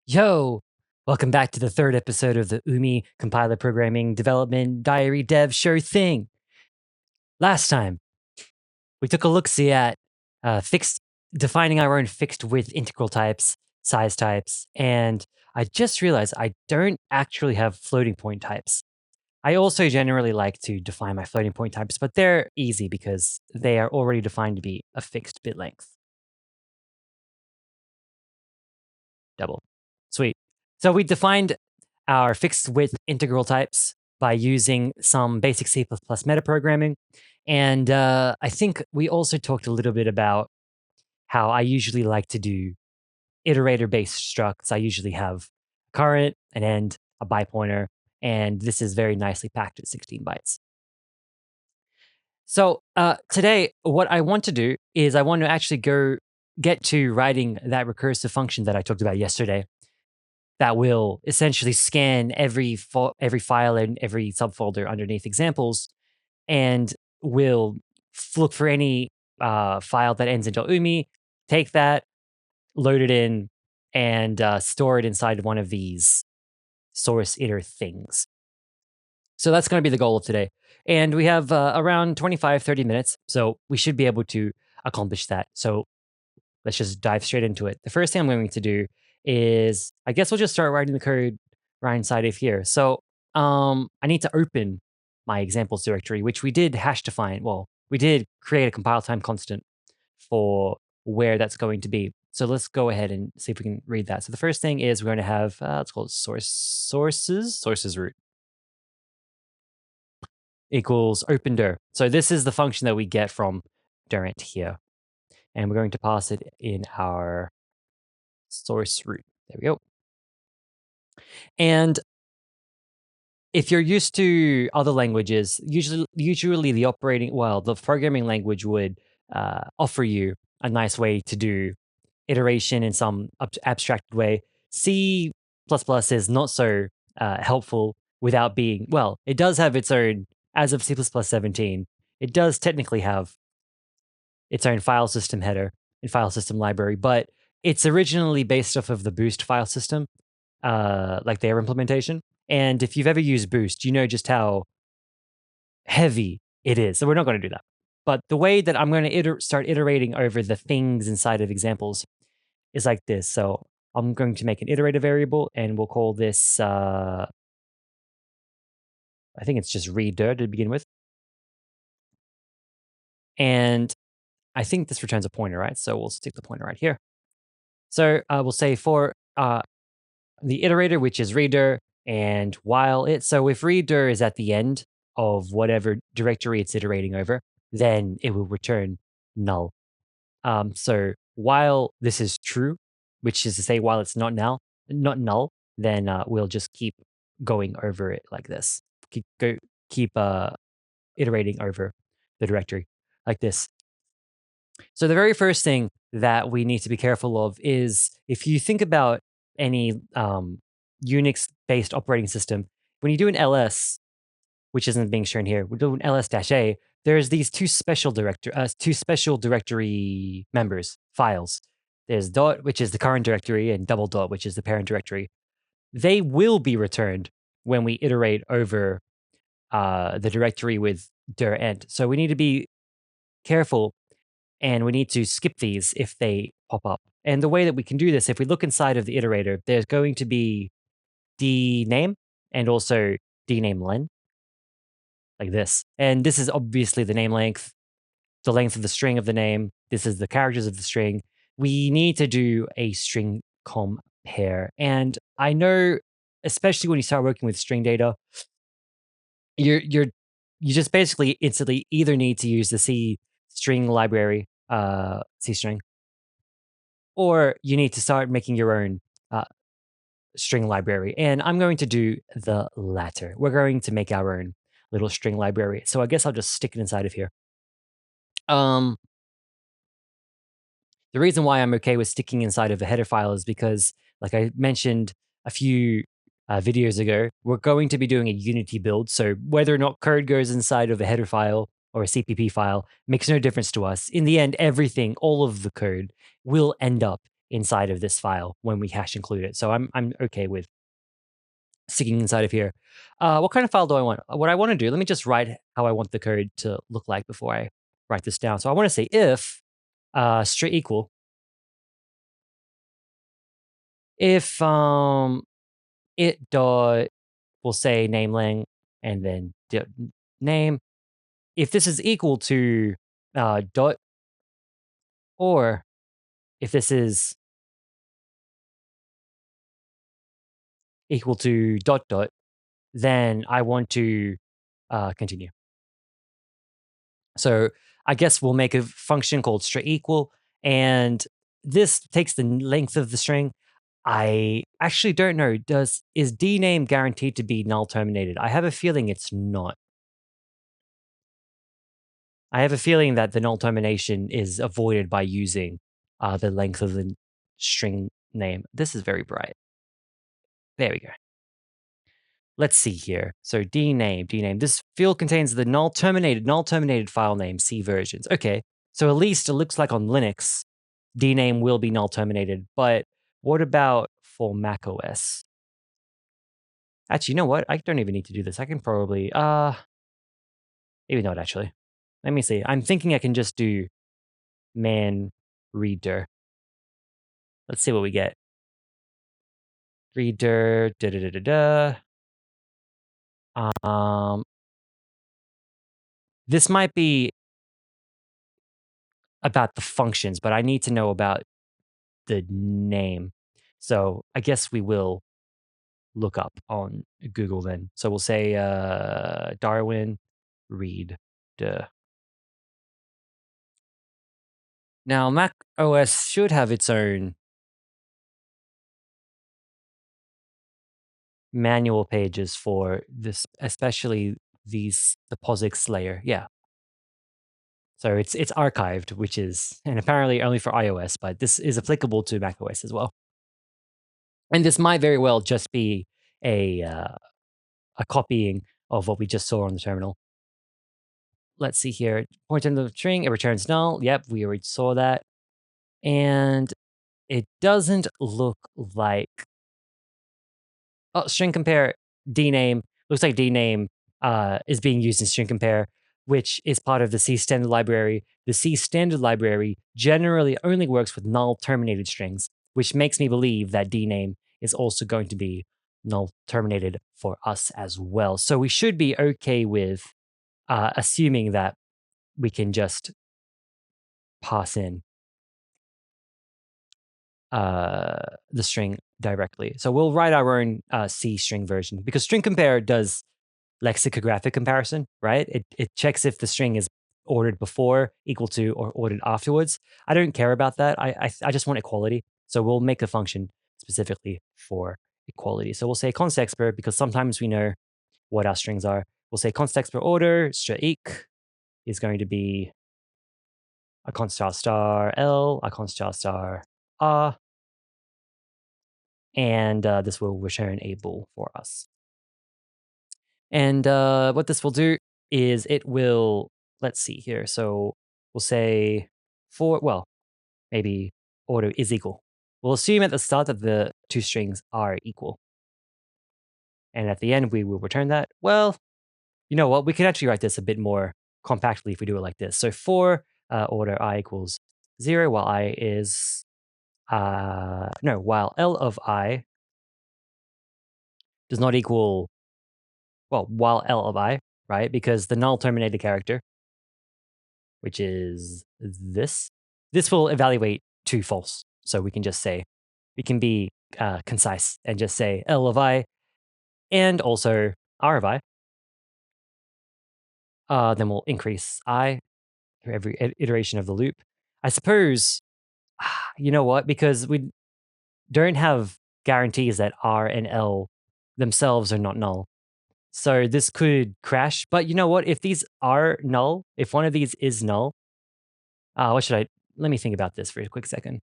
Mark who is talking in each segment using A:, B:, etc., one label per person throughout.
A: Yo, welcome back to the third episode of the UMI Compiler Programming Development Diary Dev Show thing. Last time, we took a look-see at defining our own fixed width integral types, size types, and I just realized I don't actually have floating point types. I also generally like to define my floating point types, but they're easy because they are already defined to be a fixed bit length. Double. Sweet. So we defined our fixed width integral types by using some basic C++ metaprogramming. And I think we also talked a little bit about how I usually like to do iterator-based structs. I usually have current, an end, a byte pointer, and this is very nicely packed at 16 bytes. So today, what I want to do is I want to actually get to writing that recursive function that I talked about yesterday that will essentially scan every file and every subfolder underneath examples and will look for any file that ends in .umi, take that, load it in, and store it inside one of these source iter things. So that's going to be the goal of today. And we have around 25, 30 minutes, so we should be able to accomplish that. So let's just dive straight into it. The first thing I'm going to do is, I guess we'll just start writing the code right inside of here. So I need to open my examples directory, which we did hash define. Well, we did create a compile time constant for where that's going to be. So let's go ahead and see if we can read that. So the first thing is we're going to have, let's call it sources root equals open dir. So this is the function that we get from dirent here. And we're going to pass it in our source root. There we go. And if you're used to other languages, usually the programming language would offer you a nice way to do iteration in some abstracted way. C++ is not so helpful without being, well, it does have its own, as of C++ 17, it does technically have its own file system header and file system library, but it's originally based off of the Boost file system, like their implementation. And if you've ever used Boost, you know just how heavy it is. So we're not going to do that. But the way that I'm going to start iterating over the things inside of examples is like this. So I'm going to make an iterator variable, and we'll call this, I think it's just readdir to begin with. And I think this returns a pointer, right? So we'll stick the pointer right here. So we'll say for the iterator, which is readdir, and while it, so if readdir is at the end of whatever directory it's iterating over, then it will return null. So while this is true, which is to say while it's not null, then we'll just keep going over it like this. Keep iterating over the directory like this. So the very first thing that we need to be careful of is if you think about any Unix-based operating system, when you do an ls, which isn't being shown here, we do an ls-a, there's these two special directory members, files. There's dot, which is the current directory, and double dot, which is the parent directory. They will be returned when we iterate over the directory with dir end. So we need to be careful, and we need to skip these if they pop up. And the way that we can do this, if we look inside of the iterator, there's going to be dname and also dname len, like this. And this is obviously the name length, the length of the string of the name. This is the characters of the string. We need to do a string compare. And I know, especially when you start working with string data, you just basically instantly either need to use the C string library, C string, or you need to start making your own string library. And I'm going to do the latter. We're going to make our own little string library. So I guess I'll just stick it inside of here. The reason why I'm okay with sticking inside of a header file is because, like I mentioned a few videos ago, we're going to be doing a Unity build. So whether or not code goes inside of a header file or a CPP file makes no difference to us. In the end, everything, all of the code will end up inside of this file when we hash include it. So I'm okay with sticking inside of here. What kind of file do I want? What I want to do, let me just write how I want the code to look like before I write this down. So I want to say if string equal, if it dot, we'll say nameling and then name. If this is equal to dot, or if this is equal to dot dot, then I want to continue. So I guess we'll make a function called string equal, and this takes the length of the string. I actually don't know. Is dname guaranteed to be null terminated? I have a feeling it's not. I have a feeling that the null termination is avoided by using the length of the string name. This is very bright. There we go. Let's see here. So dname. This field contains the null terminated file name, C versions. Okay, so at least it looks like on Linux, dname will be null terminated. But what about for macOS? Actually, you know what? I don't even need to do this. I can probably, maybe not actually. Let me see. I'm thinking I can just do man reader. Let's see what we get. Reader, da da da da da. This might be about the functions, but I need to know about the name. So I guess we will look up on Google then. So we'll say Darwin read. Duh. Now Mac OS should have its own manual pages for this, especially the POSIX layer. Yeah. So it's archived, which is, and apparently only for iOS, but this is applicable to macOS as well. And this might very well just be a copying of what we just saw on the terminal. Let's see here. Point in the string, it returns null. Yep, we already saw that. And it doesn't look like, oh, string compare dname. Looks like dname is being used in string compare, which is part of the C standard library. The C standard library generally only works with null terminated strings, which makes me believe that dname is also going to be null terminated for us as well. So we should be okay with assuming that we can just pass in the string directly. So we'll write our own C string version because string compare does lexicographic comparison, right? It checks if the string is ordered before, equal to, or ordered afterwards. I don't care about that. I just want equality. So we'll make a function specifically for equality. So we'll say const expr because sometimes we know what our strings are. We'll say const expr order str_eq is going to be a const star star L, a const star star R, and this will return a bool for us. And what this will do is it will, let's see here. So we'll say well, maybe order is equal. We'll assume at the start that the two strings are equal. And at the end, we will return that. Well, you know what? We can actually write this a bit more compactly if we do it like this. So for order I equals 0, while I is, while L of I does not equal, well, while L of I, right? Because the null terminated character, which is this will evaluate to false. So we can just say, we can be concise and just say L of I and also R of I. Then we'll increase I for every iteration of the loop. I suppose, you know what? Because we don't have guarantees that R and L themselves are not null. So this could crash. But you know what? If these are null, if one of these is null, let me think about this for a quick second.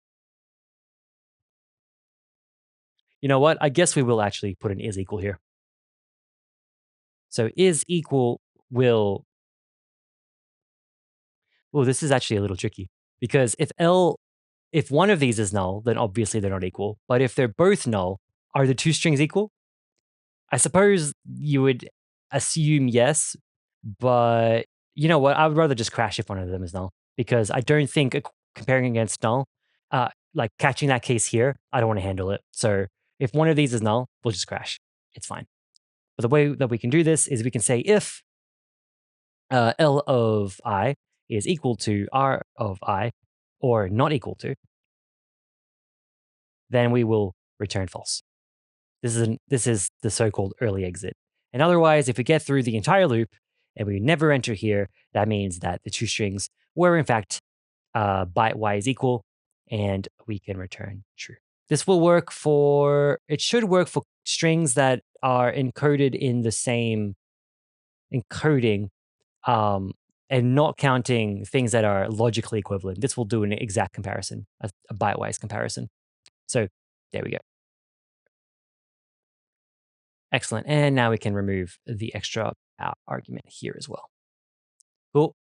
A: You know what? I guess we will actually put an is equal here. So is equal will, this is actually a little tricky because if L if one of these is null, then obviously they're not equal. But if they're both null, are the two strings equal? I suppose you would assume yes, but you know what? I would rather just crash if one of them is null, because I don't think comparing against null, like catching that case here, I don't want to handle it. So if one of these is null, we'll just crash. It's fine. But the way that we can do this is we can say if L of I is equal to R of I or not equal to, then we will return false. This is the so-called early exit. And otherwise, if we get through the entire loop and we never enter here, that means that the two strings were in fact byte-wise equal, and we can return true. This will work for, it should work for strings that are encoded in the same encoding, and not counting things that are logically equivalent. This will do an exact comparison, a byte-wise comparison. So there we go. Excellent. And now we can remove the extra argument here as well. Cool.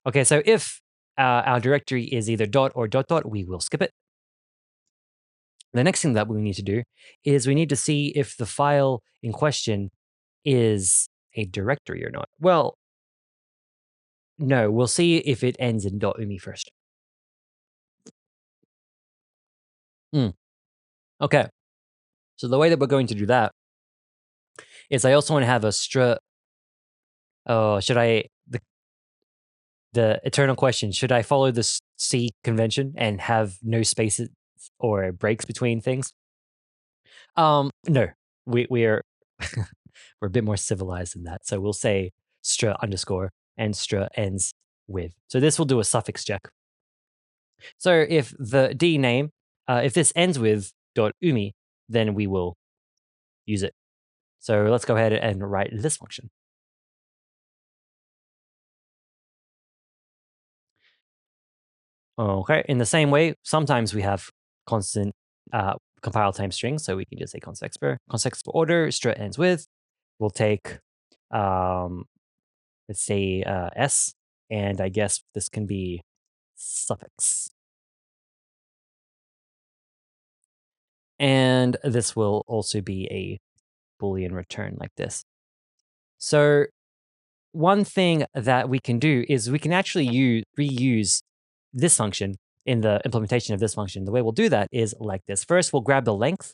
A: Okay, so if our directory is either dot or dot dot, we will skip it. The next thing that we need to do is we need to see if the file in question is a directory or not. Well, no, we'll see if it ends in .umi first. Okay, so the way that we're going to do that is I also want to have a str. Oh, should I the eternal question? Should I follow the C convention and have no spaces or breaks between things? No, we're we're a bit more civilized than that. So we'll say str underscore and str ends with. So this will do a suffix check. So if the D name, if this ends with .umi, then we will use it. So let's go ahead and write this function. Okay, in the same way, sometimes we have constant compile time strings, so we can just say const expr order, str ends with. We'll take, let's say s, and I guess this can be suffix. And this will also be a Boolean return like this. So one thing that we can do is we can actually reuse this function in the implementation of this function. The way we'll do that is like this. First, we'll grab the length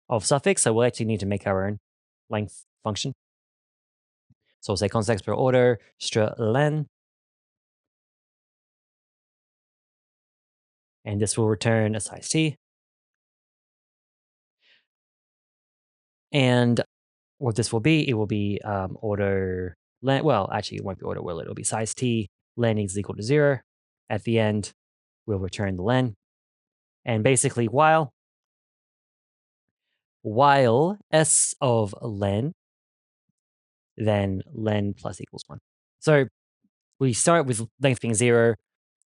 A: of suffix. So we'll actually need to make our own length function. So we'll say const expr order str len. And this will return a size t. And what this will be, it will be order len. Well, actually, it won't be order will. It'll be size t. Len is equal to 0. At the end, we'll return the len. And basically, while s of len, then len plus equals 1. So we start with length being 0.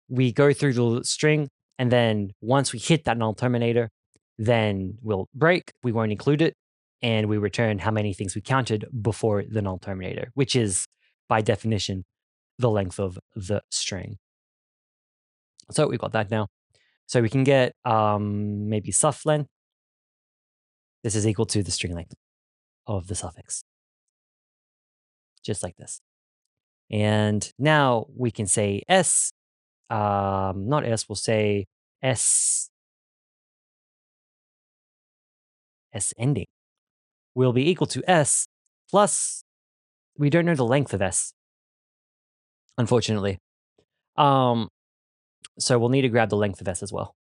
A: We go through the string, and then once we hit that null terminator, then we'll break. We won't include it, and we return how many things we counted before the null terminator, which is, by definition, the length of the string. So we've got that now. So we can get maybe suff len. This is equal to the string length of the suffix. Just like this. And now we can say s, not s, we'll say s ending will be equal to s plus, we don't know the length of s, unfortunately. So we'll need to grab the length of s as well.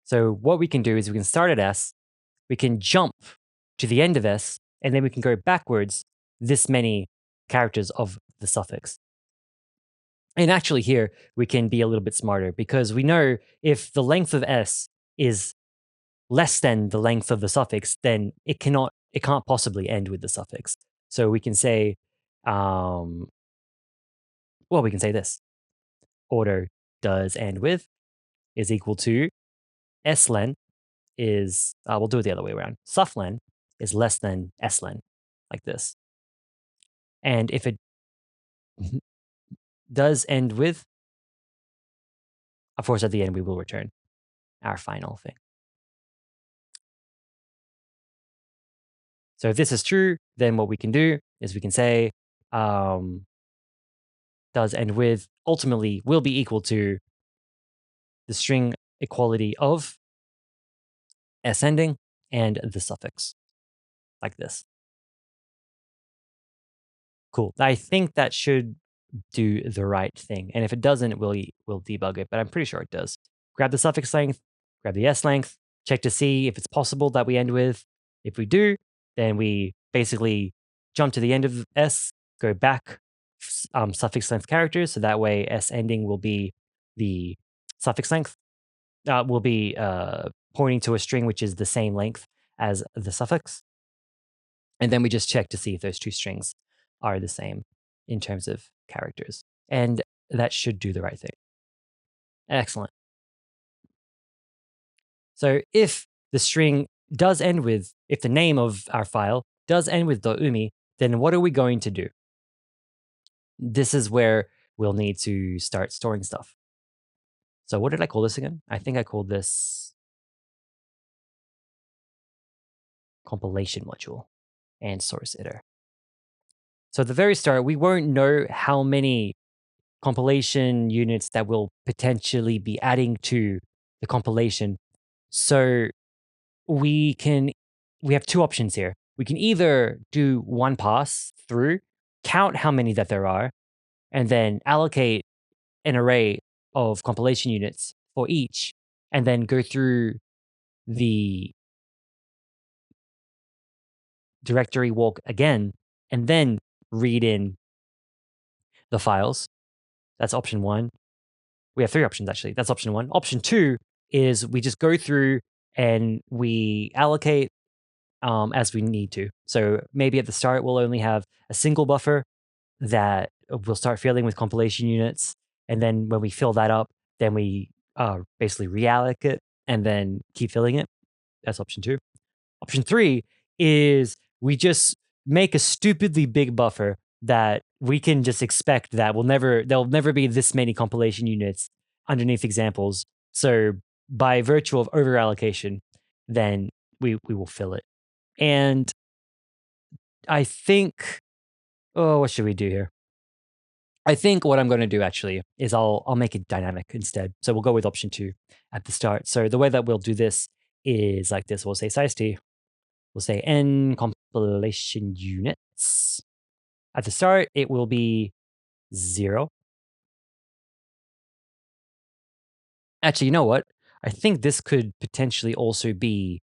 A: So what we can do is we can start at s, we can jump to the end of s, and then we can go backwards this many characters of the suffix. And actually here, we can be a little bit smarter, because we know if the length of s is less than the length of the suffix, then it can't possibly end with the suffix. So we can say, well, we can say this. Order does end with is equal to slen is, we'll do it the other way around. Sufflen is less than slen, like this. And if it does end with, of course, at the end, we will return our final thing. So if this is true, then what we can do is we can say does end with ultimately will be equal to the string equality of s ending and the suffix, like this. Cool. I think that should do the right thing. And if it doesn't, we'll debug it, but I'm pretty sure it does. Grab the suffix length, grab the s length, check to see if it's possible that we end with. If we do, then we basically jump to the end of s, go back suffix length characters, so that way s ending will be the suffix length, will be pointing to a string which is the same length as the suffix. And then we just check to see if those two strings are the same in terms of characters. And that should do the right thing. Excellent. So if the string does end with, if the name of our file does end with .umi, then what are we going to do? This is where we'll need to start storing stuff. So what did I call this again? I think I called this compilation module and source iter. So at the very start, we won't know how many compilation units that we'll potentially be adding to the compilation. So we have two options here. We can either do one pass through, count how many that there are, and then allocate an array of compilation units for each, and then go through the directory walk again, and then read in the files. That's option one. We have three options, actually. That's option one. Option two is we just go through and we allocate as we need to. So maybe at the start, we'll only have a single buffer that will start filling with compilation units. And then when we fill that up, then we basically reallocate it and then keep filling it. That's option two. Option three is we just make a stupidly big buffer that we can just expect that there'll never be this many compilation units underneath examples. So by virtue of over allocation, then we will fill it. And I think, what should we do here? I think what I'm going to do actually is I'll make it dynamic instead. So we'll go with option two at the start. So the way that we'll do this is like this. We'll say size t. We'll say n compilation units. At the start, it will be 0. Actually, you know what? I think this could potentially also be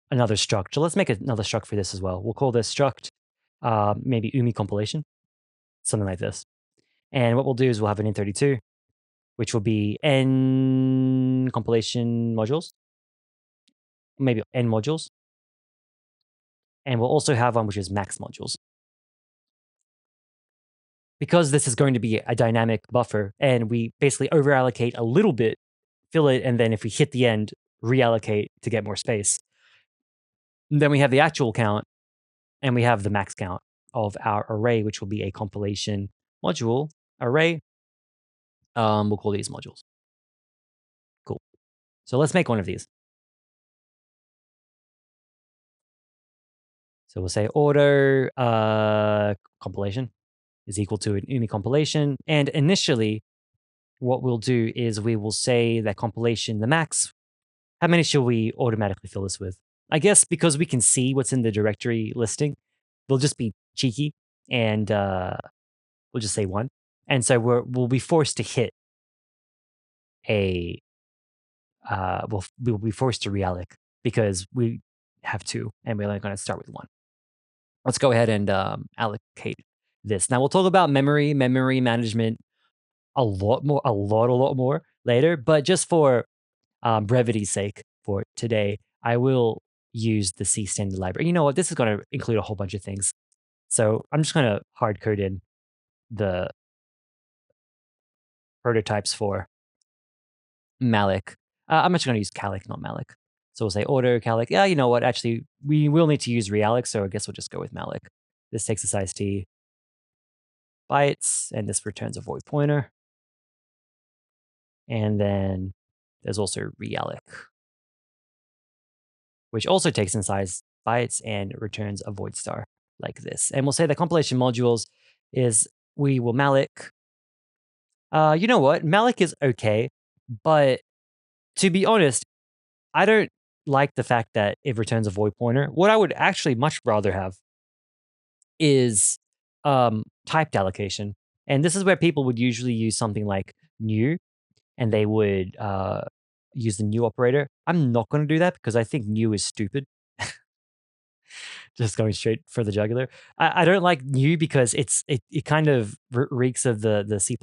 A: another struct. So let's make another struct for this as well. We'll call this struct maybe umi compilation, something like this. And what we'll do is we'll have an int32, which will be n compilation modules, maybe n modules. And we'll also have one which is max modules. Because this is going to be a dynamic buffer and we basically overallocate a little bit, fill it, and then if we hit the end, reallocate to get more space. And then we have the actual count and we have the max count of our array, which will be a compilation module array. We'll call these modules. Cool. So let's make one of these. So we'll say order compilation is equal to an umi compilation. And initially, what we'll do is we will say that compilation, the max, how many should we automatically fill this with? I guess because we can see what's in the directory listing, we'll just be cheeky and we'll just say 1. And so we'll be forced to hit we'll be forced to realloc because we have 2 and we're only going to start with 1. Let's go ahead and allocate this. Now we'll talk about memory management a lot more later, but just for brevity's sake for today, I will use the C standard library. You know what? This is going to include a whole bunch of things. So I'm just going to hard code in the prototypes for malloc. I'm actually going to use calloc, not malloc. So we'll say order calloc. Yeah, you know what? Actually, we will need to use realloc, so I guess we'll just go with malloc. This takes a size t. bytes, and this returns a void pointer. And then there's also realloc, which also takes in size bytes and returns a void star like this. And we'll say the compilation modules is we will malloc. You know what? Malloc is okay, but to be honest, I don't like the fact that it returns a void pointer. What I would actually much rather have is typed allocation. And this is where people would usually use something like new, and they would use the new operator. I'm not going to do that because I think new is stupid. Just going straight for the jugular. I don't like new because it kind of reeks of the C++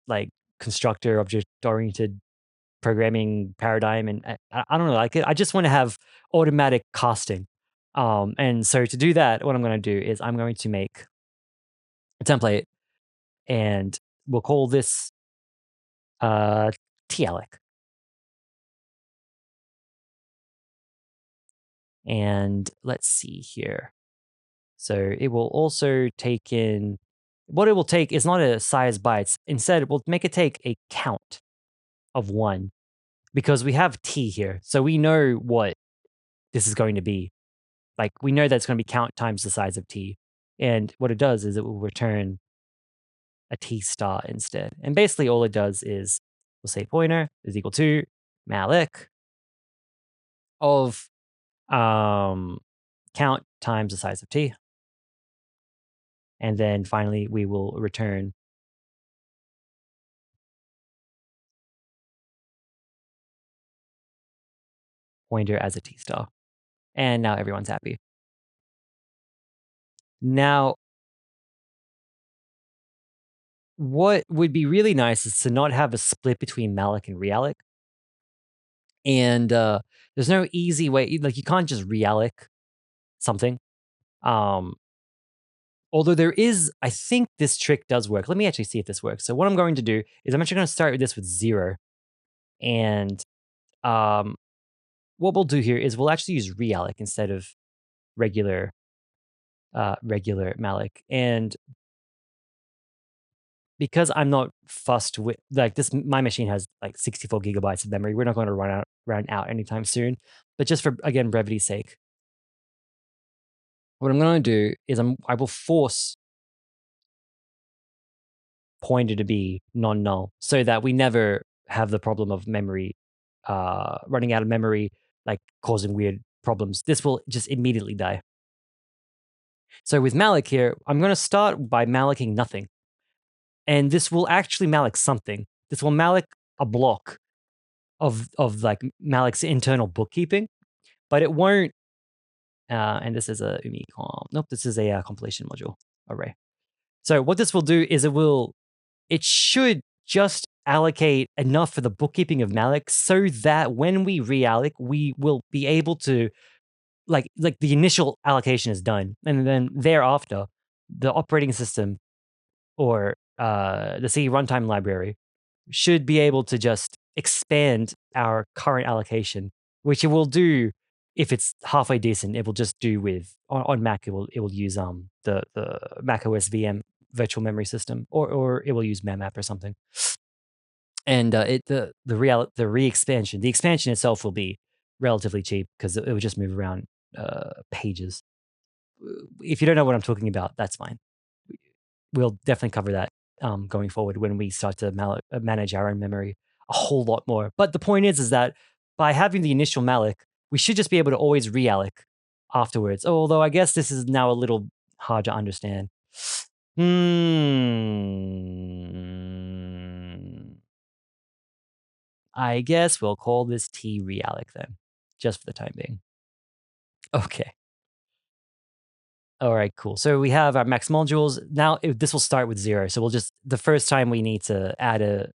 A: like constructor object oriented programming paradigm, and I don't like it. I just want to have automatic casting. And so to do that, what I'm going to do is I'm going to make a template, and we'll call this talloc. And let's see here. So it will also take in, what it will take is not a size bytes. Instead, it will make it take a count of 1 because we have t here. So we know what this is going to be. Like we know that it's going to be count times the size of t. And what it does is it will return a t star instead. And basically all it does is we'll say pointer is equal to malloc of count times the size of t. And then finally, we will return pointer as a t star. And now everyone's happy. Now, what would be really nice is to not have a split between malloc and realloc. And there's no easy way, like you can't just realloc something. Although there is, I think this trick does work. Let me actually see if this works. So what I'm going to do is I'm actually going to start with this with 0. And what we'll do here is we'll actually use realloc instead of regular malloc. And because I'm not fussed with like this, my machine has like 64 gigabytes of memory. We're not going to run out anytime soon. But just for, again, brevity's sake, what I'm going to do is I will force pointer to be non-null so that we never have the problem of memory running out of memory, like causing weird problems. This will just immediately die. So with malloc here, I'm going to start by mallocing nothing. And this will actually malloc something. This will malloc a block of like malloc's internal bookkeeping, but it won't. And this is a umi-com. Nope, this is a compilation module array. So what this will do is it should just allocate enough for the bookkeeping of malloc so that when we realloc, we will be able to like the initial allocation is done, and then thereafter, the operating system or the C runtime library should be able to just expand our current allocation, which it will do if it's halfway decent. It will just do with on Mac. It will use the Mac OS VM virtual memory system, or it will use MEMAP or something. And the re-expansion, the expansion itself will be relatively cheap because it will just move around pages. If you don't know what I'm talking about, that's fine. We'll definitely cover that going forward when we start to manage our own memory a whole lot more. But the point is that by having the initial malloc, we should just be able to always realloc afterwards. Although I guess this is now a little hard to understand. I guess we'll call this T realloc then, just for the time being. Okay. All right, cool. So we have our max modules. Now this will start with 0. So we'll just, the first time we need to add a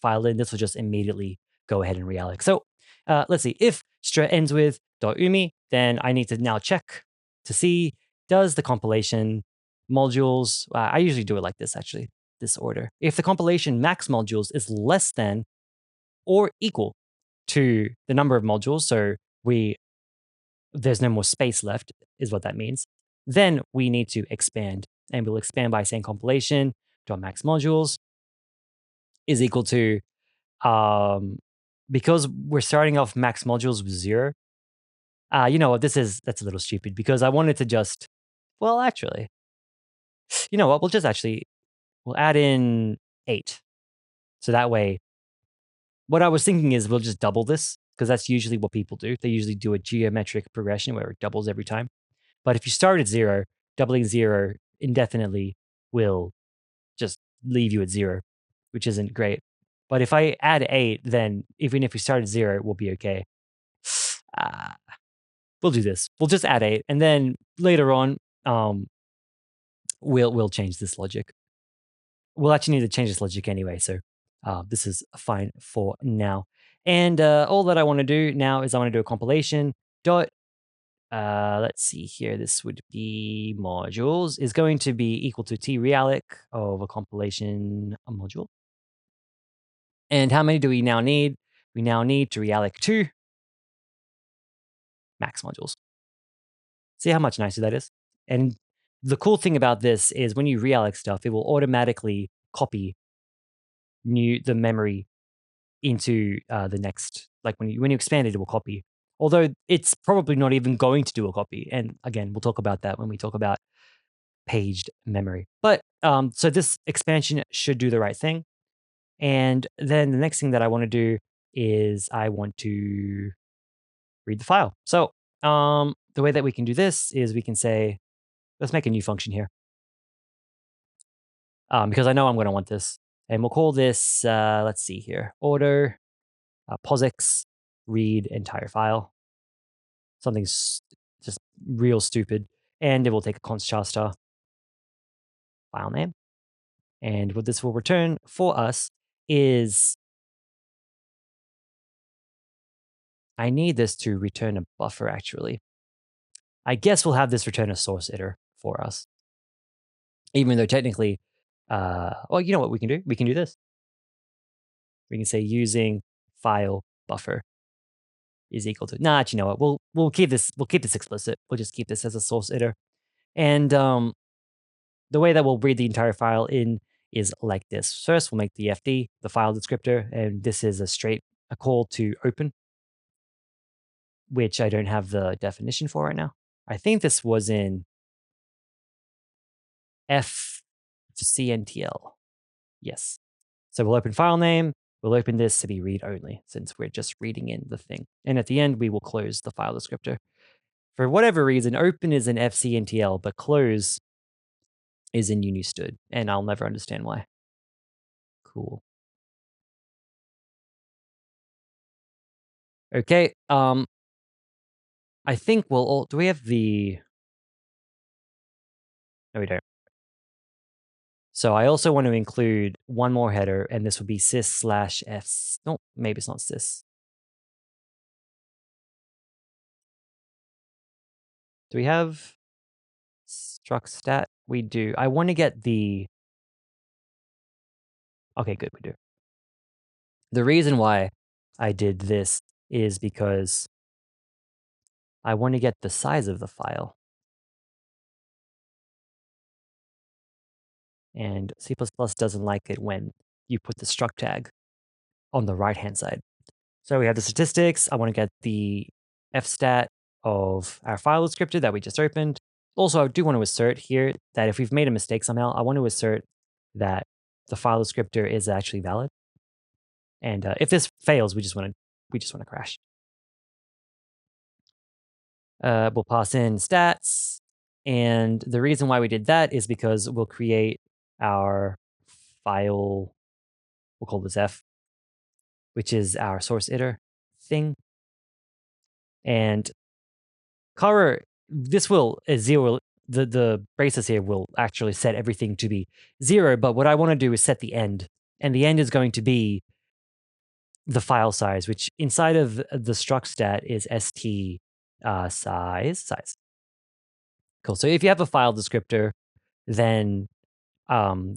A: file in, this will just immediately go ahead and realloc. So let's see, if str ends with .umi, then I need to now check to see, does the compilation modules, I usually do it like this actually, this order. If the compilation max modules is less than or equal to the number of modules, so there's no more space left, is what that means, then we need to expand. And we'll expand by saying compilation dot max modules is equal to, because we're starting off max modules with 0. You know what? That's a little stupid because I wanted to just, well, actually, you know what? We'll add in 8. So that way, what I was thinking is we'll just double this because that's usually what people do. They usually do a geometric progression where it doubles every time. But if you start at 0, doubling 0 indefinitely will just leave you at 0, which isn't great. But if I add 8, then even if we start at 0, we'll be okay. Uh, we'll do this. We'll just add 8, and then later on, we'll change this logic. We'll actually need to change this logic anyway, so this is fine for now. And all that I want to do now is I want to do a compilation dot. Let's see here. This would be modules is going to be equal to t_realloc of a compilation module. And how many do we now need? We now need to realloc 2 max modules. See how much nicer that is? And the cool thing about this is when you realloc stuff, it will automatically copy the memory into the next, like when you expand it, it will copy. Although it's probably not even going to do a copy. And again, we'll talk about that when we talk about paged memory. But so this expansion should do the right thing. And then the next thing that I want to do is I want to read the file. So the way that we can do this is we can say, let's make a new function here. Because I know I'm going to want this. And we'll call this, let's see here, order POSIX read entire file. Something's just real stupid. And it will take a const char star file name. And what this will return for us is, I need this to return a buffer actually. I guess we'll have this return a source iter for us. Even though technically, well, you know what we can do? We can do this. We can say using file buffer is equal to, nah, you know what? We'll keep this explicit. We'll just keep this as a source iter. And the way that we'll read the entire file in is like this. First, we'll make the FD, the file descriptor, and this is a call to open, which I don't have the definition for right now. I think this was in fcntl. Yes. So we'll open file name. We'll open this to be read only since we're just reading in the thing. And at the end, we will close the file descriptor. For whatever reason, open is in fcntl, but close is in unistud, and I'll never understand why. Cool. Okay. I think we'll all, do we have the, no, we don't. So I also want to include one more header, and this would be sys/f. No, maybe it's not sys. Do we have struct stat? We do. I want to get the, okay, good, we do. The reason why I did this is because I want to get the size of the file. And C++ doesn't like it when you put the struct tag on the right-hand side. So we have the statistics. I want to get the fstat of our file descriptor that we just opened. Also, I do want to assert here that if we've made a mistake somehow, I want to assert that the file descriptor is actually valid. And if this fails, we just want to crash. We'll pass in stats. And the reason why we did that is because we'll create our file, we'll call this f, which is our source iter thing. And this will zero, the braces here will actually set everything to be 0, but what I want to do is set the end. And the end is going to be the file size, which inside of the struct stat is st size. Cool. So if you have a file descriptor, then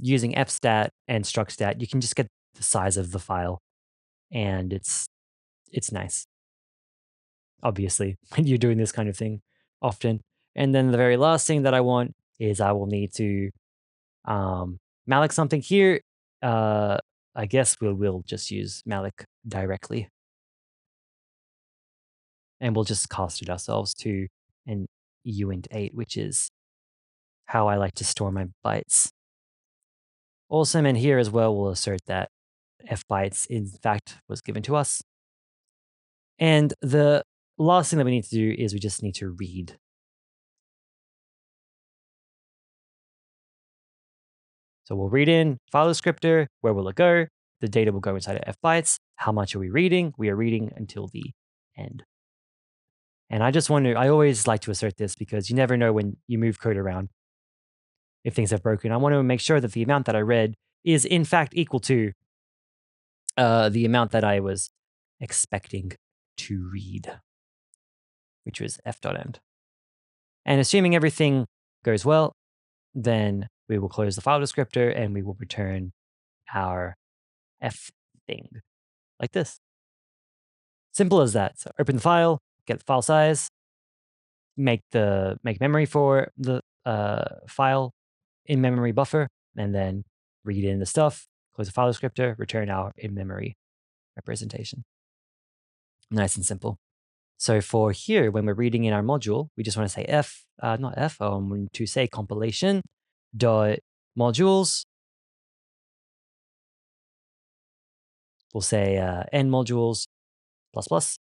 A: using fstat and struct stat, you can just get the size of the file, and it's nice. Obviously, when you're doing this kind of thing often. And then the very last thing that I want is I will need to malloc something here. I guess we'll just use malloc directly. And we'll just cast it ourselves to an uint8, which is how I like to store my bytes. Awesome, and here as well, we'll assert that f bytes in fact was given to us. And the last thing that we need to do is we just need to read. So we'll read in file descriptor, where will it go? The data will go inside of f bytes. How much are we reading? We are reading until the end. And I just wonder, I always like to assert this because you never know when you move code around if things have broken. I want to make sure that the amount that I read is in fact equal to the amount that I was expecting to read, which was f.end. And assuming everything goes well, then we will close the file descriptor and we will return our f thing like this. Simple as that. So open the file, get the file size, make memory for the file in memory buffer, and then read in the stuff, close the file descriptor, return our in memory representation. Nice and simple. So for here, when we're reading in our module, we just want to say to say compilation dot modules. We'll say n modules plus plus.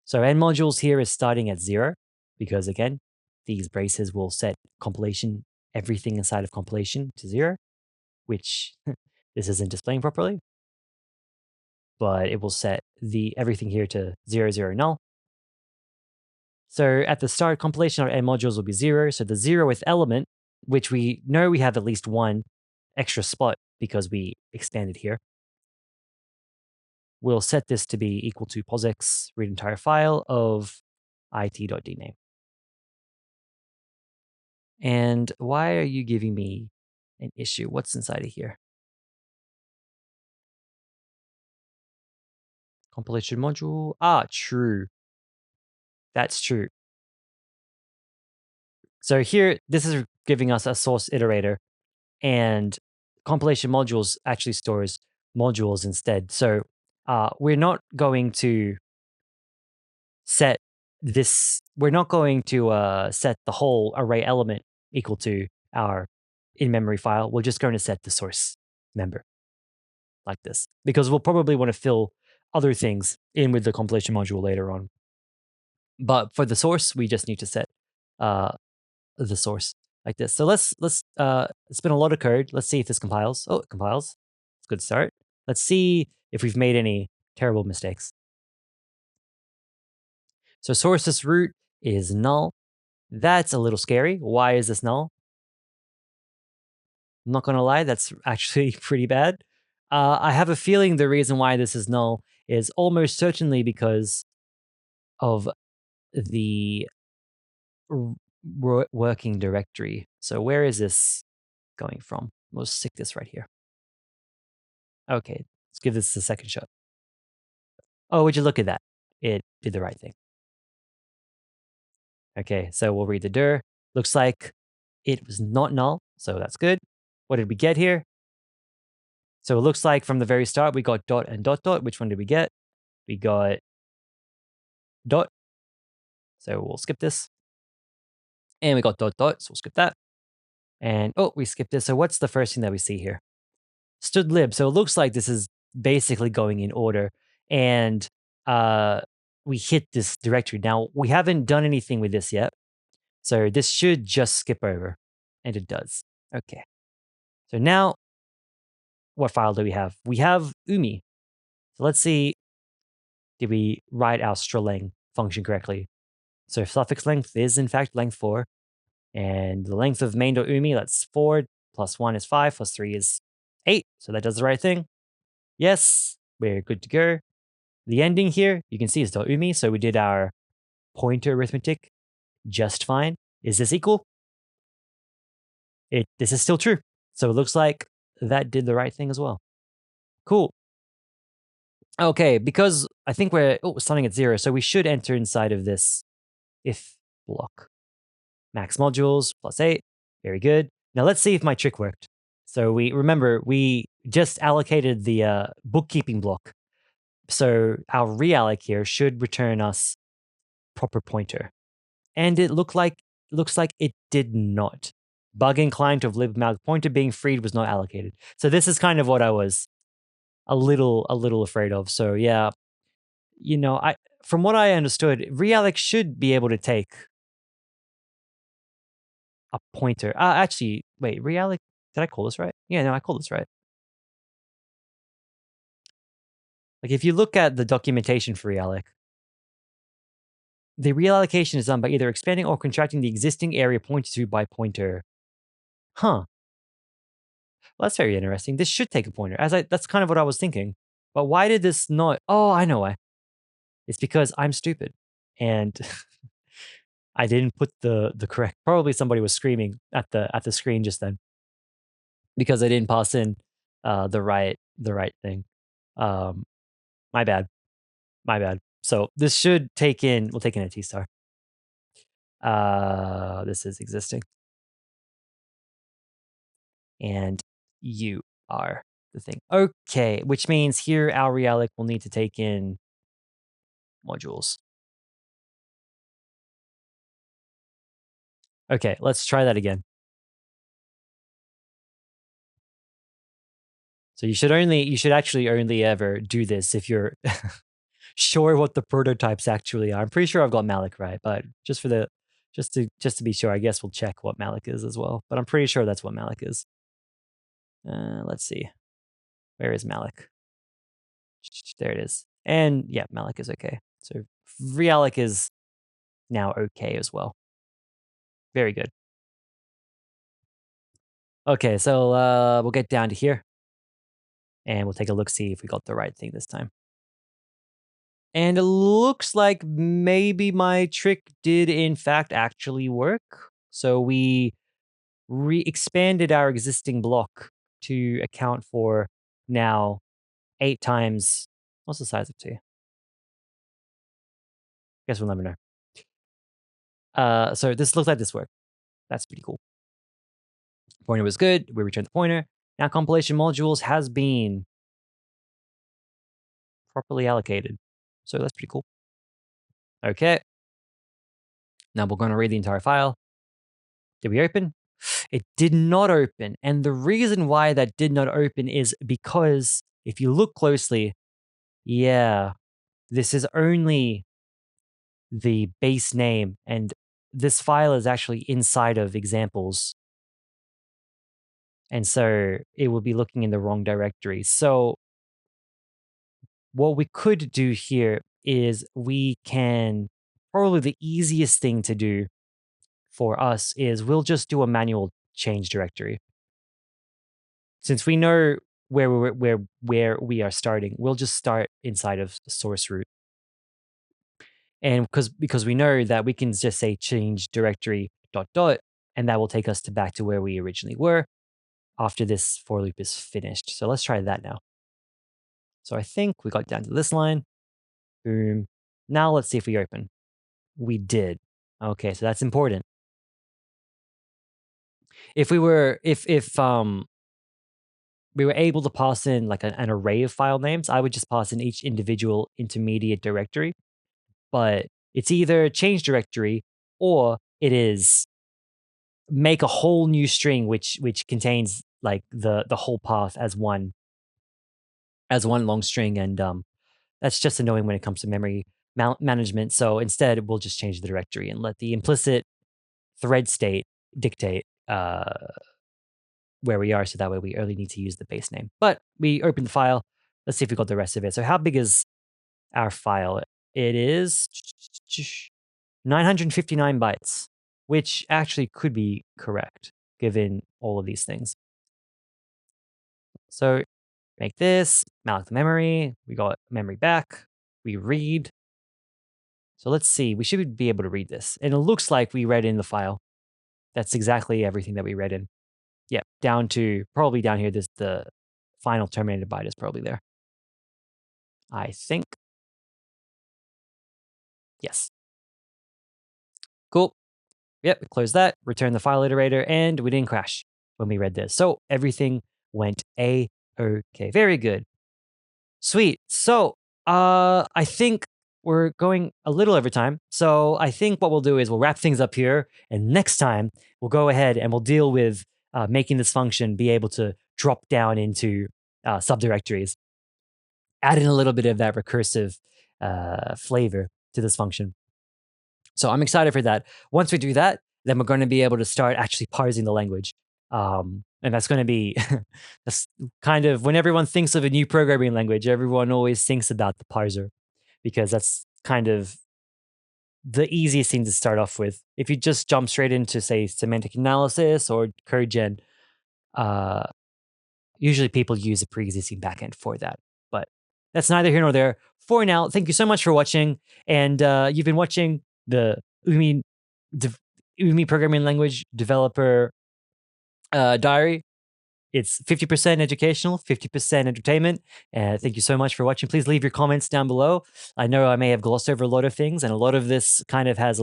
A: So n modules here is starting at 0 because again, these braces will set compilation, everything inside of compilation to 0, which this isn't displaying properly, but it will set everything here to 0, 0, null. So at the start, compilation of n modules will be 0. So the 0th element, which we know we have at least one extra spot because we expanded here, we'll set this to be equal to POSIX read entire file of it.dname. And why are you giving me an issue? What's inside of here? Compilation module. True. That's true. So here, this is giving us a source iterator, and compilation modules actually stores modules instead. So we're not going to set this, we're not going to set the whole array element equal to our in-memory file. We're just going to set the source member like this, because we'll probably want to fill other things in with the compilation module later on. But for the source, we just need to set the source like this. So let's it's been a lot of code. Let's see if this compiles. Oh, it compiles. It's a good start. Let's see if we've made any terrible mistakes. So sources root is null. That's a little scary. Why is this null? I'm not going to lie, that's actually pretty bad. I have a feeling the reason why this is null is almost certainly because of the working directory. So where is this going from? We'll stick this right here. Okay, let's give this a second shot. Oh, would you look at that? It did the right thing. Okay, so we'll read the dir. Looks like it was not null, so that's good. What did we get here? So it looks like from the very start, we got dot and dot dot. Which one did we get? We got dot. So we'll skip this. And we got dot dot, so we'll skip that. And we skipped this. So what's the first thing that we see here? Stood lib. So it looks like this is basically going in order. And we hit this directory. Now, we haven't done anything with this yet. So this should just skip over. And it does. Okay. So now, what file do we have? We have umi. So let's see, did we write our strlen function correctly? So suffix length is in fact length 4. And the length of main.umi, that's 4, plus 1 is 5, plus 3 is 8. So that does the right thing. Yes, we're good to go. The ending here, you can see is .umi, so we did our pointer arithmetic just fine. Is this equal? This is still true. So it looks like that did the right thing as well. Cool. Okay, because I think we're starting at 0, so we should enter inside of this if block. Max modules plus 8. Very good. Now let's see if my trick worked. So we just allocated the bookkeeping block. So our realloc here should return us proper pointer. And it looks like it did not. Bug inclined to have lived malloc pointer being freed was not allocated. So this is kind of what I was a little afraid of. So yeah, I from what I understood, realloc should be able to take a pointer. Actually, wait, realloc, did I call this right? Yeah, no, I called this right. Like if you look at the documentation for realloc, the reallocation is done by either expanding or contracting the existing area pointed to by pointer. Huh. Well, that's very interesting. This should take a pointer. That's kind of what I was thinking. But why did this not? Oh, I know why. It's because I'm stupid. And I didn't put the correct. Probably somebody was screaming at the screen just then because I didn't pass in the right thing. Um, my bad. My bad. So this should take in. We'll take in a T star. This is existing, and you are the thing. Okay, which means here our realloc will need to take in modules. Okay, let's try that again. So you should actually only ever do this if you're sure what the prototypes actually are. I'm pretty sure I've got malloc right, but just to be sure, I guess we'll check what malloc is as well. But I'm pretty sure that's what malloc is. Let's see. Where is malloc? There it is. And yeah, malloc is okay. So realloc is now okay as well. Very good. Okay, so we'll get down to here and we'll take a look, see if we got the right thing this time. And it looks like maybe my trick did in fact actually work. So we expanded our existing block to account for now 8 times. What's the size of T? Guess we'll never know. So this looks like this worked. That's pretty cool. Pointer was good. We returned the pointer. Now compilation modules has been properly allocated. So that's pretty cool. Okay. Now we're going to read the entire file. Did we open? It did not open. And the reason why that did not open is because if you look closely, yeah, this is only the base name. And this file is actually inside of examples. And so it will be looking in the wrong directory. So what we could do here is we can, probably the easiest thing to do for us is we'll just do a manual change directory. Since we know where we are starting, we'll just start inside of the source root. And because we know that we can just say change directory ... and that will take us back to where we originally were after this for loop is finished. So let's try that now. So I think we got down to this line. Boom. Now let's see if we open. We did. Okay, so that's important. If we were we were able to pass in like an array of file names, I would just pass in each individual intermediate directory. But it's either change directory or it is make a whole new string which contains like the whole path as one long string, and that's just annoying when it comes to memory management. So instead, we'll just change the directory and let the implicit thread state dictate where we are, so that way we only need to use the base name. But we open the file. Let's see if we got the rest of it. So how big is our file? It is 959 bytes, which actually could be correct given all of these things. So make this, malloc the memory. We got memory back. We read. So let's see. We should be able to read this. And it looks like we read in the file. That's exactly everything that we read in. Yeah, down to probably down here. This the final terminated byte is probably there. I think. Yes. Cool. Yep, we close that, return the file iterator, and we didn't crash. when we read this. So everything went A-okay. Very good. Sweet. So I think we're going a little over time. So I think what we'll do is we'll wrap things up here. And next time we'll go ahead and we'll deal with making this function be able to drop down into subdirectories, adding a little bit of that recursive flavor to this function. So I'm excited for that. Once we do that, then we're going to be able to start actually parsing the language. And that's going to be that's kind of when everyone thinks of a new programming language, everyone always thinks about the parser because that's kind of the easiest thing to start off with. If you just jump straight into, say, semantic analysis or code gen, uh, usually people use a pre-existing backend for that. But that's neither here nor there. For now, thank you so much for watching. And you've been watching the Umi programming language developer diary. It's 50% educational, 50% entertainment. Thank you so much for watching. Please leave your comments down below. I know I may have glossed over a lot of things, and a lot of this kind of has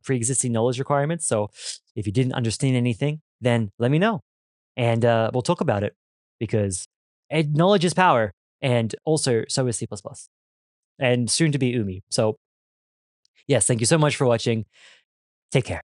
A: pre-existing knowledge requirements. So if you didn't understand anything, then let me know, and we'll talk about it because knowledge is power, and also so is C++, and soon to be Umi. So yes, thank you so much for watching. Take care.